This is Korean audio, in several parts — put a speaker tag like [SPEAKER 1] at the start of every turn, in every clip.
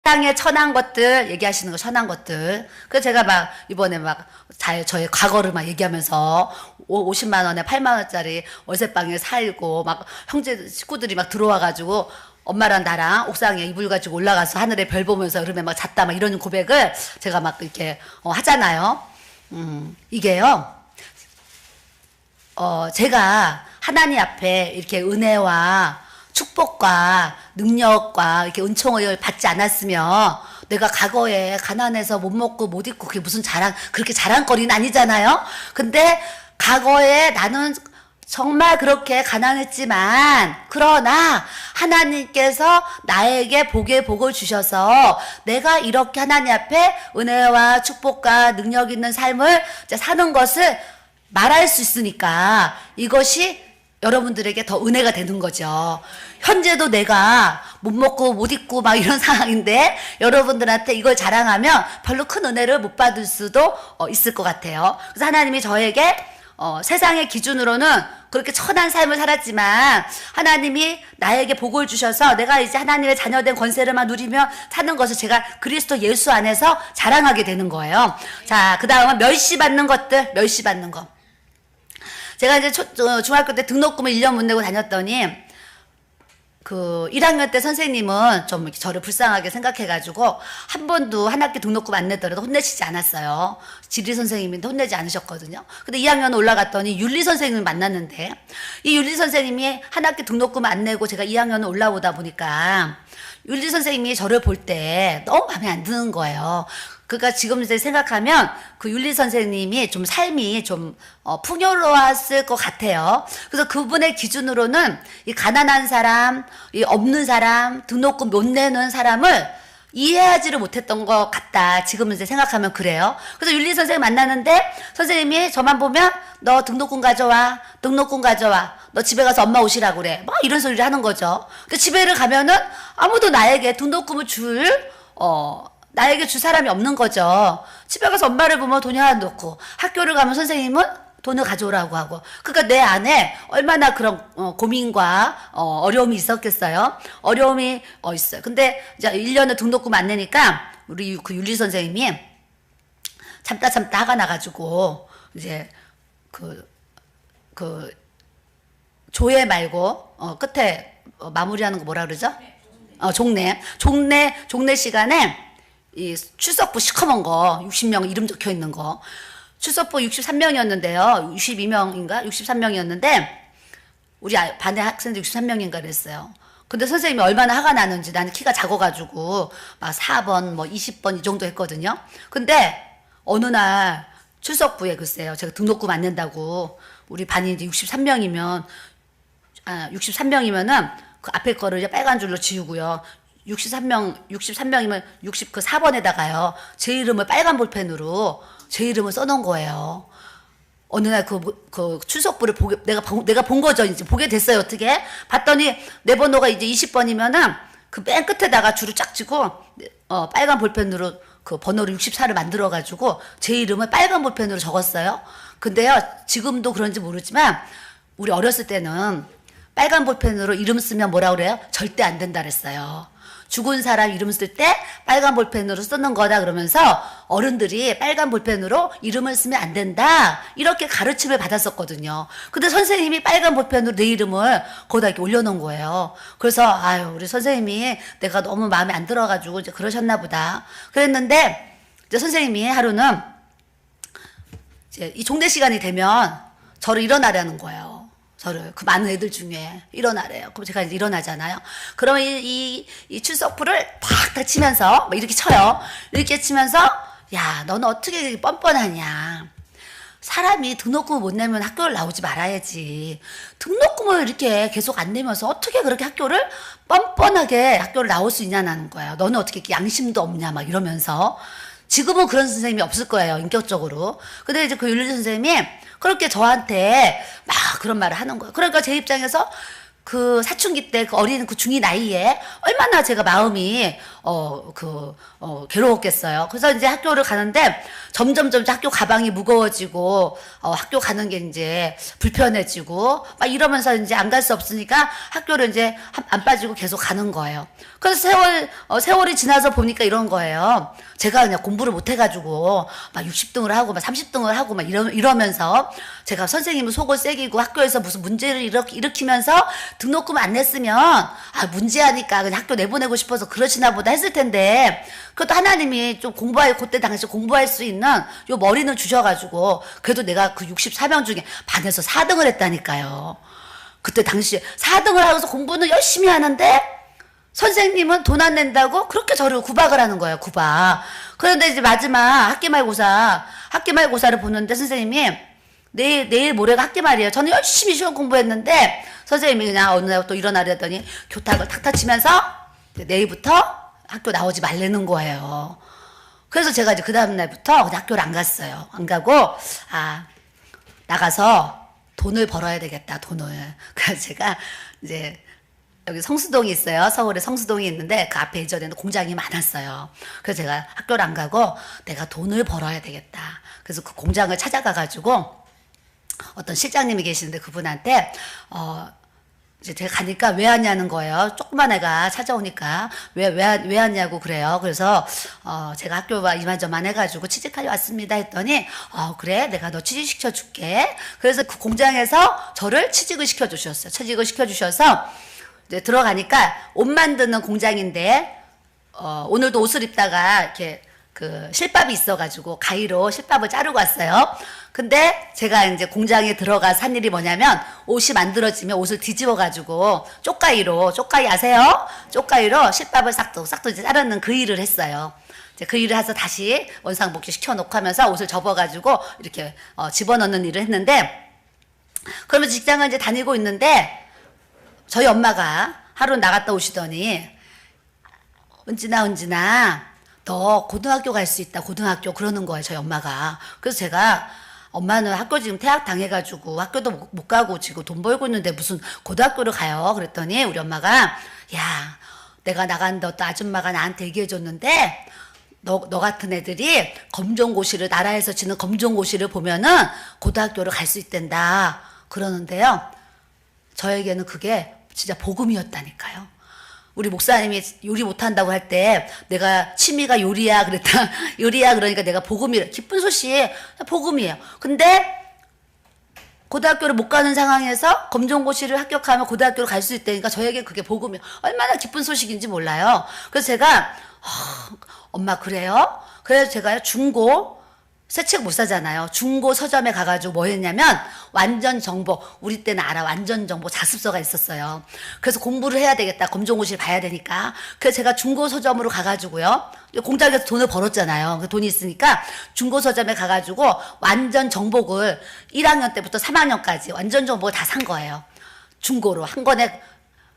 [SPEAKER 1] 세상에 천한 것들 얘기하시는 거, 천한 것들. 그래서 제가 막 이번에 막 저의 과거를 막 얘기하면서 50만 원에 8만 원짜리 월세방에 살고 막 형제 식구들이 막 들어와가지고 엄마랑 나랑 옥상에 이불 가지고 올라가서 하늘에 별 보면서 그러면 막 잤다 막 이런 고백을 제가 막 이렇게 하잖아요. 이게요. 제가 하나님 앞에 이렇게 은혜와 축복과 능력과 이렇게 은총을 받지 않았으면 내가 과거에 가난해서 못 먹고 못 입고 그게 무슨 그렇게 자랑거리는 아니잖아요. 근데 과거에 나는 정말 그렇게 가난했지만 그러나 하나님께서 나에게 복의 복을 주셔서 내가 이렇게 하나님 앞에 은혜와 축복과 능력 있는 삶을 사는 것을 말할 수 있으니까 이것이 여러분들에게 더 은혜가 되는 거죠. 현재도 내가 못 먹고 못 입고 막 이런 상황인데 여러분들한테 이걸 자랑하면 별로 큰 은혜를 못 받을 수도 있을 것 같아요. 그래서 하나님이 저에게 세상의 기준으로는 그렇게 천한 삶을 살았지만 하나님이 나에게 복을 주셔서 내가 이제 하나님의 자녀된 권세를 막 누리며 사는 것을 제가 그리스도 예수 안에서 자랑하게 되는 거예요. 자, 그 다음은 멸시받는 것들, 멸시받는 거. 제가 이제 중학교 때 등록금을 1년 못 내고 다녔더니 그 1학년 때 선생님은 좀 이렇게 저를 불쌍하게 생각해가지고 한 번도 한 학기 등록금 안 내더라도 혼내시지 않았어요. 지리 선생님인데 혼내지 않으셨거든요. 근데 2학년 올라갔더니 윤리 선생님을 만났는데 이 윤리 선생님이 한 학기 등록금 안 내고 제가 2학년 올라오다 보니까 윤리 선생님이 저를 볼 때 너무 마음에 안 드는 거예요. 그러니까 지금 이제 생각하면 그 윤리 선생님이 좀 삶이 좀 풍요로웠을 것 같아요. 그래서 그분의 기준으로는 이 가난한 사람, 이 없는 사람, 등록금 못 내는 사람을 이해하지를 못했던 것 같다. 지금 이제 생각하면 그래요. 그래서 윤리 선생님 만나는데 선생님이 저만 보면 너 등록금 가져와, 등록금 가져와. 너 집에 가서 엄마 오시라고 그래. 막 이런 소리를 하는 거죠. 근데 집에를 가면은 아무도 나에게 등록금을 나에게 줄 사람이 없는 거죠. 집에 가서 엄마를 보면 돈이 하나 넣고 학교를 가면 선생님은 돈을 가져오라고 하고 그러니까 내 안에 얼마나 그런 고민과 어려움이 있었겠어요. 어려움이 있어요. 근데 이제 1년에 등록금 안 내니까 우리 그 윤리 선생님이 참다 화가 나가지고 이제 그 조회 말고 끝에 마무리하는 거 뭐라 그러죠? 종례 시간에 이 출석부 시커먼 거 60명 이름 적혀 있는 거 출석부 63명이었는데요. 62명인가 63명이었는데 우리 반에 학생들 63명인가 그랬어요. 근데 선생님이 얼마나 화가 나는지 나는 키가 작아가지고 막 4번 뭐 20번 이 정도 했거든요. 근데 어느 날 출석부에 글쎄요. 제가 등록금 안 낸다고 우리 반이 이제 63명이면은 그 앞에 거를 이제 빨간 줄로 지우고요. 63명이면 60 그 4번에다가요. 제 이름을 빨간 볼펜으로 제 이름을 써놓은 거예요. 어느 날 그 출석부를 내가 본 거죠. 이제 보게 됐어요. 어떻게? 봤더니 내 번호가 이제 20번이면은 그 맨 끝에다가 줄을 쫙 쥐고 빨간 볼펜으로 그 번호를 64를 만들어가지고 제 이름을 빨간 볼펜으로 적었어요. 근데요, 지금도 그런지 모르지만 우리 어렸을 때는 빨간 볼펜으로 이름 쓰면 뭐라 그래요? 절대 안 된다 그랬어요. 죽은 사람 이름 쓸 때 빨간 볼펜으로 쓰는 거다 그러면서 어른들이 빨간 볼펜으로 이름을 쓰면 안 된다 이렇게 가르침을 받았었거든요. 근데 선생님이 빨간 볼펜으로 내 이름을 거기다 이렇게 올려놓은 거예요. 그래서 아유 우리 선생님이 내가 너무 마음에 안 들어가지고 이제 그러셨나 보다 그랬는데 이제 선생님이 하루는 이제 이 종례 시간이 되면 저를 일어나라는 거예요. 저를 그 많은 애들 중에 일어나래요. 그럼 제가 이제 일어나잖아요. 그러면 이 출석부를 탁 치면서 뭐 이렇게 쳐요. 이렇게 치면서 야 너는 어떻게 이렇게 뻔뻔하냐. 사람이 등록금을 못 내면 학교를 나오지 말아야지. 등록금을 이렇게 계속 안 내면서 어떻게 그렇게 뻔뻔하게 학교를 나올 수 있냐는 거예요. 너는 어떻게 이렇게 양심도 없냐 막 이러면서. 지금은 그런 선생님이 없을 거예요. 인격적으로. 근데 이제 그 윤리 선생님이 그렇게 저한테 막 그런 말을 하는 거예요. 그러니까 제 입장에서 그 사춘기 때 그 어린 그 중2 나이에 얼마나 제가 마음이 괴로웠겠어요. 그래서 이제 학교를 가는데 점점 학교 가방이 무거워지고 학교 가는 게 이제 불편해지고 막 이러면서 이제 안 갈 수 없으니까 학교를 이제 안 빠지고 계속 가는 거예요. 그래서 세월이 지나서 보니까 이런 거예요. 제가 그냥 공부를 못 해가지고 막 60등을 하고 막 30등을 하고 막 이러면서 제가 선생님은 속을 새기고 학교에서 무슨 문제를 일으키면서 등록금 안 냈으면 문제하니까 그냥 학교 내보내고 싶어서 그러시나 보다 했을 텐데 그것도 하나님이 좀 그때 당시 공부할 수 있는 요 머리는 주셔가지고 그래도 내가 그 64명 중에 반에서 4등을 했다니까요. 그때 당시에 4등을 하고서 공부는 열심히 하는데 선생님은 돈 안 낸다고 그렇게 저를 구박을 하는 거예요. 구박. 그런데 이제 마지막 학기말고사를 보는데 선생님이 내일 모레가 학기말이에요. 저는 열심히 시험 공부했는데 선생님이 그냥 어느 날 또 일어나려더니 교탁을 탁탁 치면서 내일부터 학교 나오지 말라는 거예요. 그래서 제가 이제 그 다음 날부터 그냥 학교를 안 갔어요. 안 가고 나가서 돈을 벌어야 되겠다. 돈을. 그래서 제가 이제 여기 성수동이 있어요. 서울에 성수동이 있는데 그 앞에 예전에는 공장이 많았어요. 그래서 제가 학교를 안 가고 내가 돈을 벌어야 되겠다. 그래서 그 공장을 찾아가가지고 어떤 실장님이 계시는데 그분한테 이제 제가 가니까 왜 왔냐는 거예요. 조그만 애가 찾아오니까 왜 왔냐고 그래요. 그래서 제가 학교가 이만저만 해가지고 취직하려 왔습니다 했더니 그래 내가 너 취직시켜 줄게. 그래서 그 공장에서 저를 취직을 시켜주셨어요. 취직을 시켜주셔서 이제 들어가니까 옷 만드는 공장인데 오늘도 옷을 입다가 이렇게 그 실밥이 있어가지고 가위로 실밥을 자르고 왔어요. 근데 제가 이제 공장에 들어가서 한 일이 뭐냐면 옷이 만들어지면 옷을 뒤집어가지고 쪽가위 아세요? 쪽가위로 실밥을 싹둑 이제 자르는 그 일을 했어요. 이제 그 일을 해서 다시 원상복귀 시켜놓고 하면서 옷을 접어가지고 이렇게 집어넣는 일을 했는데 그러면 직장을 이제 다니고 있는데 저희 엄마가 하루 나갔다 오시더니 은진아 너 고등학교 갈 수 있다 고등학교 그러는 거예요 저희 엄마가. 그래서 제가 엄마는 학교 지금 퇴학 당해가지고 학교도 못 가고 지금 돈 벌고 있는데 무슨 고등학교를 가요. 그랬더니 우리 엄마가 야 내가 나갔는데 어떤 아줌마가 나한테 얘기해줬는데 너 같은 애들이 검정고시를 나라에서 치는 검정고시를 보면은 고등학교를 갈 수 있단다 그러는데요. 저에게는 그게 진짜 복음이었다니까요. 우리 목사님이 요리 못한다고 할 때 내가 취미가 요리야 그러니까 내가 복음이래. 기쁜 소식 복음이에요. 근데 고등학교를 못 가는 상황에서 검정고시를 합격하면 고등학교를 갈 수 있다니까 저에게 그게 복음이에요. 얼마나 기쁜 소식인지 몰라요. 그래서 제가 엄마 그래요? 그래서 제가 중고 새 책 못 사잖아요. 중고 서점에 가가지고 뭐 했냐면 완전 정보, 우리 때는 알아. 완전 정보 자습서가 있었어요. 그래서 공부를 해야 되겠다. 검정고시를 봐야 되니까. 그래서 제가 중고 서점으로 가가지고요. 공장에서 돈을 벌었잖아요. 그 돈이 있으니까 중고 서점에 가가지고 완전 정복을 1학년 때부터 3학년까지 완전 정복을 다 산 거예요. 중고로 한 권에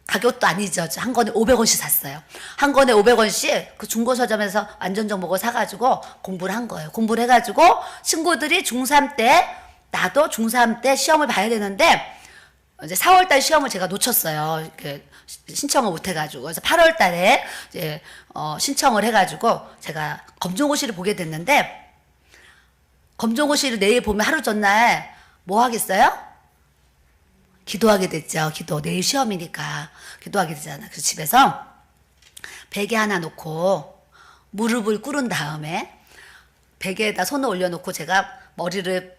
[SPEAKER 1] 가격도 아니죠. 한 권에 500원씩 샀어요. 한 권에 500원씩 그 중고 서점에서 완전 정복을 사가지고 공부를 한 거예요. 공부를 해가지고 친구들이 중3 때 나도 중3 때 시험을 봐야 되는데 이제 4월달 시험을 제가 놓쳤어요. 신청을 못 해가지고 그래서 8월달에 이제 신청을 해가지고 제가 검정고시를 보게 됐는데 검정고시를 내일 보면 하루 전날 뭐 하겠어요? 기도하게 됐죠. 내일 시험이니까 기도하게 되잖아. 그래서 집에서 베개 하나 놓고 무릎을 꿇은 다음에 베개에다 손을 올려놓고 제가 머리를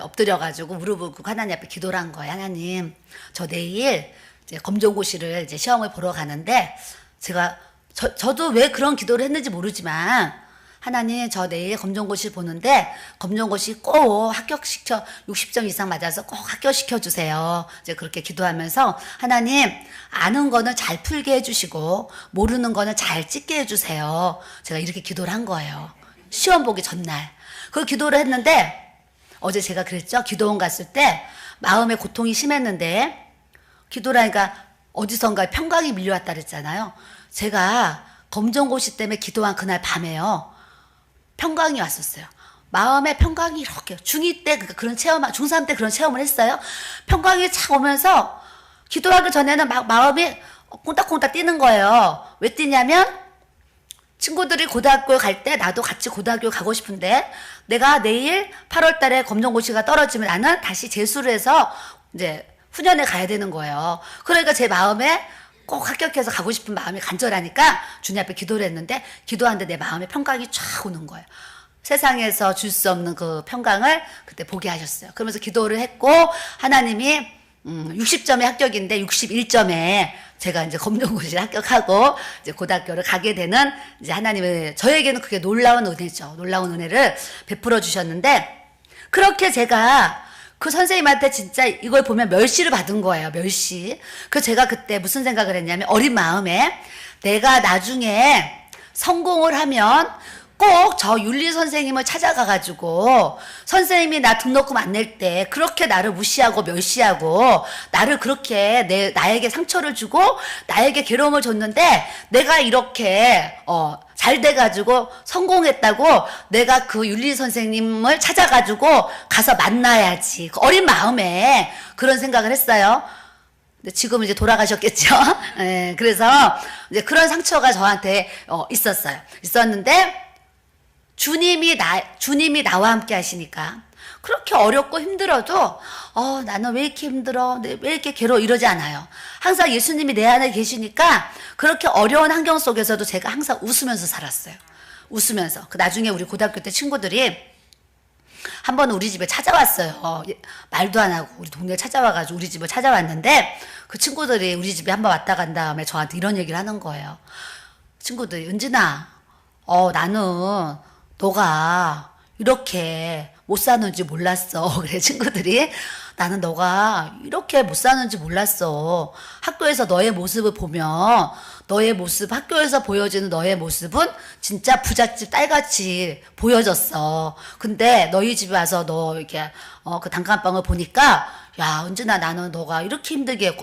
[SPEAKER 1] 엎드려가지고 무릎을 꿇고 하나님 앞에 기도를 한 거예요. 하나님, 저 내일 이제 검정고시를 이제 시험을 보러 가는데 제가 저도 왜 그런 기도를 했는지 모르지만 하나님 저 내일 검정고시 보는데 검정고시 꼭 60점 이상 맞아서 꼭 합격시켜 주세요. 이제 그렇게 기도하면서 하나님 아는 거는 잘 풀게 해주시고 모르는 거는 잘 찍게 해주세요. 제가 이렇게 기도를 한 거예요. 시험 보기 전날. 그 기도를 했는데 어제 제가 그랬죠. 기도원 갔을 때 마음의 고통이 심했는데 기도를 하니까 어디선가 평강이 밀려왔다 그랬잖아요. 제가 검정고시 때문에 기도한 그날 밤에요. 평강이 왔었어요. 마음의 평강이 이렇게 중2 때 그런 체험, 중3 때 그런 체험을 했어요. 평강이 착 오면서 기도하기 전에는 막 마음이 콩닥콩닥 뛰는 거예요. 왜 뛰냐면 친구들이 고등학교에 갈 때 나도 같이 고등학교 가고 싶은데 내가 내일 8월 달에 검정고시가 떨어지면 나는 다시 재수를 해서 이제 후년에 가야 되는 거예요. 그러니까 제 마음에 꼭 합격해서 가고 싶은 마음이 간절하니까 주님 앞에 기도를 했는데 기도하는데 내 마음에 평강이 쫙 오는 거예요. 세상에서 줄 수 없는 그 평강을 그때 보게 하셨어요. 그러면서 기도를 했고 하나님이 60점의 합격인데 61점에 제가 이제 검정고시를 합격하고 이제 고등학교를 가게 되는 이제 하나님의 저에게는 그게 놀라운 은혜죠. 놀라운 은혜를 베풀어 주셨는데 그렇게 제가 그 선생님한테 진짜 이걸 보면 멸시를 받은 거예요. 멸시. 그래서 제가 그때 무슨 생각을 했냐면 어린 마음에 내가 나중에 성공을 하면 꼭 저 윤리 선생님을 찾아가가지고 선생님이 나 등록금 안 낼 때 그렇게 나를 무시하고 멸시하고 나를 그렇게 나에게 상처를 주고 나에게 괴로움을 줬는데 내가 이렇게 잘 돼가지고 성공했다고 내가 그 윤리 선생님을 찾아가지고 가서 만나야지. 그 어린 마음에 그런 생각을 했어요. 근데 지금 이제 돌아가셨겠죠. 네, 그래서 이제 그런 상처가 저한테 있었는데 주님이 나와 함께 하시니까 그렇게 어렵고 힘들어도 나는 왜 이렇게 힘들어? 왜 이렇게 괴로워? 이러지 않아요. 항상 예수님이 내 안에 계시니까 그렇게 어려운 환경 속에서도 제가 항상 웃으면서 살았어요. 웃으면서. 나중에 우리 고등학교 때 친구들이 한 번 우리 집에 찾아왔어요. 말도 안 하고 우리 동네에 찾아와가지고 우리 집을 찾아왔는데 그 친구들이 우리 집에 한 번 왔다 간 다음에 저한테 이런 얘기를 하는 거예요. 친구들이 은진아, 나는 너가 이렇게 못 사는지 몰랐어. 그래 친구들이 나는 너가 이렇게 못 사는지 몰랐어. 학교에서 너의 모습을 보면 너의 모습 학교에서 보여지는 너의 모습은 진짜 부잣집 딸같이 보여졌어. 근데 너희 집에 와서 너 이렇게 그 단칸방을 보니까 야 은진아 나는 너가 이렇게 힘들게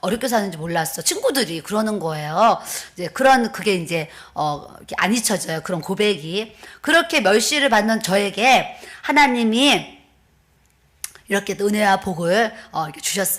[SPEAKER 1] 어렵게 사는지 몰랐어. 친구들이 그러는 거예요. 이제 그게 이제 이렇게 안 잊혀져요. 그런 고백이. 그렇게 멸시를 받는 저에게 하나님이 이렇게 은혜와 복을 이렇게 주셨어요.